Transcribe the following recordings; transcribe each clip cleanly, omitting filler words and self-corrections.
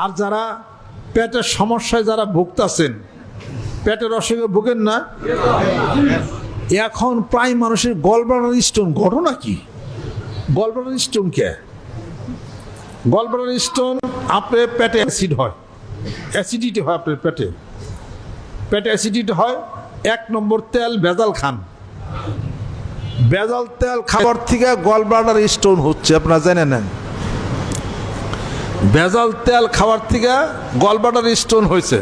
আর যারা পেটের সমস্যায় যারা ভুগতেছেন, পেটের অসুখে ভুগেন না, এখন প্রায় মানুষের গলব্লাডার স্টোন। ঘটনা কি? গলব্লাডার স্টোন কে? গলব্লাডার স্টোন আপনার পেটে অ্যাসিড হয়, অ্যাসিডিটি হয় আপনার পেটে, পেটে অ্যাসিডিটি হয়। 1 নম্বর তেল ভেজাল খান, ভেজাল তেল খাবার থেকে গলব্লাডার স্টোন হচ্ছে, আপনারা জেনে নেন। ভেজাল তেল খাবার থেকে গলব্লাডার স্টোন হয়েছে।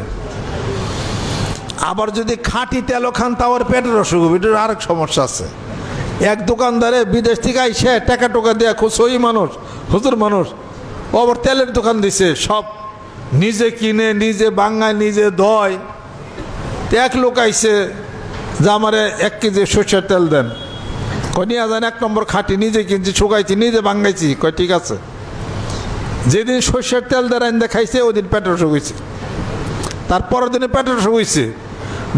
আবার যদি খাঁটি তেলও খান তাও পেটের অসুখ হবে, এটার আরেক সমস্যা আছে। এক দোকানদারে বিদেশ থেকে আইসে টাকা টোকা দেয়া খুব সহি মানুষ, হুজুর মানুষ, ও আবার তেলের দোকান দিছে, সব নিজে কিনে, নিজে বাঙায়, নিজে দয়। এক লোক আইসে যে আমারে 1 কেজি সরষের তেল দেন, কয় নিয়ে যান, 1 নম্বর খাঁটি, নিজে কিনছি, শুকাইছি, নিজে বাঙাইছি। কয় ঠিক আছে। যেদিন সরষের তেল দিয়ে খাইছে ওই দিন পেটের অসুখ হয়েছে, তারপরের দিনে পেটের অসুখ হয়েছে।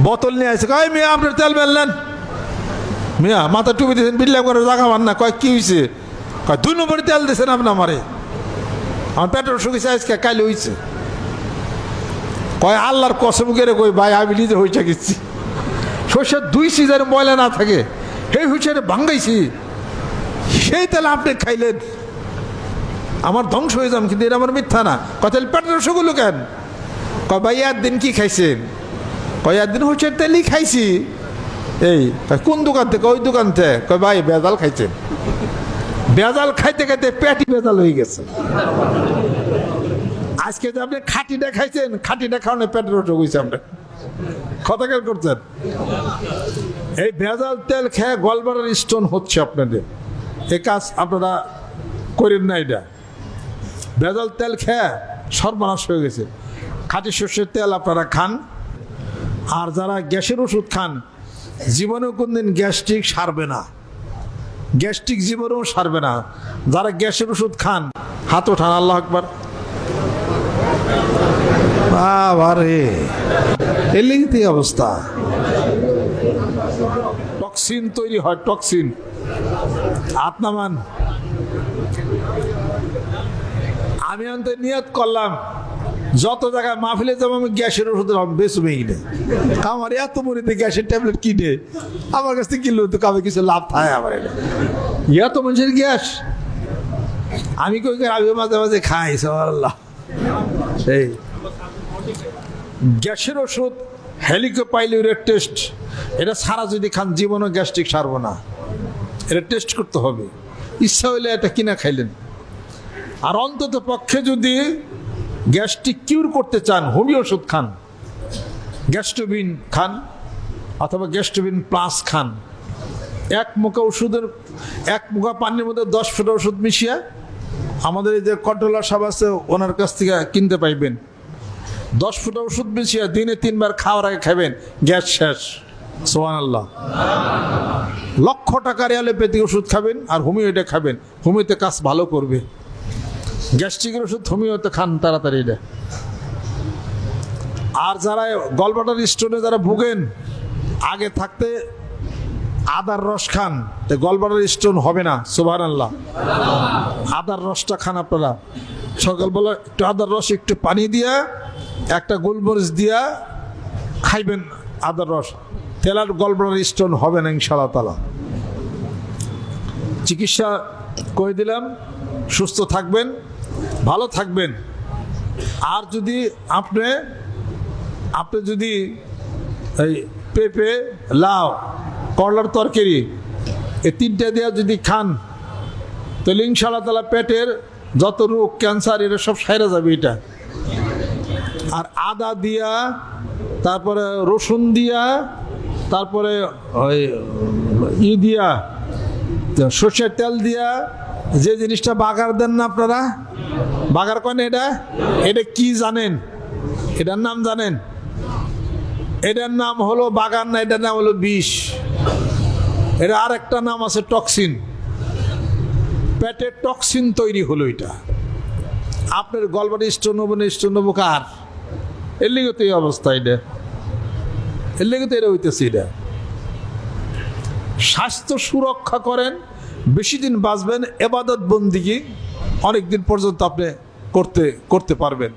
বোতল নিয়ে আসছে, কয় মিয়া আপনার তেল মেললেন, মিয়া মাথা টুপি দিয়েছেন, বিল্লা করে জাগা মান না। কয় কি হয়েছে? কয় 2 নম্বরই তেল দিয়েছেন আপনি আমারে, আমার পেটের অসুখ হয়েছে আজকে, কাইলে হয়েছে। কয় আল্লাহর কসম করে কই ভাই আমি নিজে হয়েছে গেছি, সরষের 2 সিজন ময়লা না থাকে সেই হয়েছে ভাঙ্গাইছি, সেই তেল আপনি খাইলেন, আমার ধ্বংস হয়ে যাম। কিন্তু এটা আমার মিথ্যা না। কয় তাহলে পেটের অসুখ হলো কেন? কয় ভাই একদিন কি খাইছেন? কয় একদিন হচ্ছে তেলই খাইছি। এই কোন দোকান থেকে? ওই দোকান থেকে। কয় ভাই বেজাল খাইছেন, বেজাল খাইতে খাইতে পেটই বেজাল হয়ে গেছে। আজকে যে আপনি খাঁটিটা খাইছেন, খাঁটিটা খাওয়ানো পেটের অসুখ হয়েছে আপনার, কথা খেয়াল করছেন? এই ভেজাল তেল খেয়ে গলব্লাডার স্টোন হচ্ছে আপনাদের। এই কাজ আপনারা করেন না। এটা ভেজাল তেল খেয়ে সর্বনাশ হয়ে গেছে। খাঁটি সর্ষের তেল আপনারা খান। আর যারা গ্যাসের ওষুধ খান, জীবনেও কোনদিন গ্যাস্ট্রিক সারবে না, গ্যাস্ট্রিক জীবনেও সারবে না। যারা গ্যাসের ওষুধ খান হাত ওঠান, আল্লাহ আকবার। বাবারে, এলিতে অবস্থা, টক্সিন তৈরি হয়, টক্সিন। হাত নামান। আমি অন্তত নিয়ত করলাম যত জায়গায় মাহফিলে যাবো আমি গ্যাসের ওষুধ বেচবে কিনে, আমার এত মরিতে গ্যাসের ট্যাবলেট কিনে আমার কাছ থেকে কিনলেও তো কামে কিছু লাভ থাকে। আমার এত মানুষের গ্যাস আমি কই আমি মাঝে মাঝে খাই। আল্লাহ, এই গ্যাসের ওষুধ হেলিকোপাইলিউরেট টেস্ট, এটা সারা যদি খান জীবনও গ্যাস্ট্রিক সারবো না, এটা টেস্ট করতে হবে। ইচ্ছা হইলে এটা কিনা খাইলেন। আর অন্তত পক্ষে যদি গ্যাস্ট্রিক কিউর করতে চান, হোমিও ওষুধ খান, গ্যাস্ট্রোবিন খান অথবা গ্যাস্ট্রোবিন প্লাস খান। 1 মুখা ওষুধের 1 মুখা পানির মধ্যে 10 ফোঁটা ওষুধ মিশিয়ে আমাদের এই যে কন্ট্রোলার সাহেব আছে ওনার কাছ থেকে কিনতে পাইবেন। 10 ফোঁটা ওষুধ মিশিয়ে দিনে 3 বার খাওয়ার আগে খাবেন, গ্যাস শেষ। সুবহানাল্লাহ। লক্ষ টাকার অ্যালোপ্যাথিক ওষুধ খাবেন আর হোমিওটা খাবেন, হোমিওতে কাজ ভালো করবে। গ্যাস্ট্রিকের ওষুধ হোমিওতে খান তাড়াতাড়ি এটা। আর যারা গলব্লাডার স্টোনে যারা ভুগেন, আগে থাকতে আদার রস খান, গলব্লাডার স্টোন হবে না। সুবহানাল্লাহ। আদার রসটা খান আপনারা। সকালবেলা একটু আদার রস, একটু পানি দিয়া, একটা গোলমরিচ দিয়া খাইবেন আদার রস, তেলার গলব্লাডার স্টোন হবে না ইনশাআল্লাহ তাআলা। চিকিৎসা করে দিলাম, সুস্থ থাকবেন, ভালো থাকবেন। আর যদি আপনি যদি এই পেঁপে, লাউ, করলার তরকারি এই 3টা দেওয়া যদি খান, তাহলে ইনশাআল্লাহ তাআলা পেটের যত রোগ, ক্যান্সার, এটা সব সাইরা যাবে এটা। আর আদা দিয়া, তারপরে রসুন দিয়া, তারপরে ওই দিয়া সর্ষের তেল দিয়া যে জিনিসটা বাগার দেন না আপনারা, বাগার কেন? এটা কি জানেন? এটার নাম জানেন? এটার নাম হলো বাগার না, এটার নাম হলো বিষ। এটা আর একটা নাম আছে টক্সিন। পেটে টক্সিন তৈরি হলো। এটা আপনার গলব্লাডার স্টোন হবো না, স্টোন হবো কার? এর লিগে তো এই অবস্থা, এটা এর লিগে তো এটা হইতেছে। এটা স্বাস্থ্য সুরক্ষা করেন, বেশি দিন বাঁচবেন, ইবাদত বন্দিগি অনেক দিন পর্যন্ত আপনি করতে পারবেন।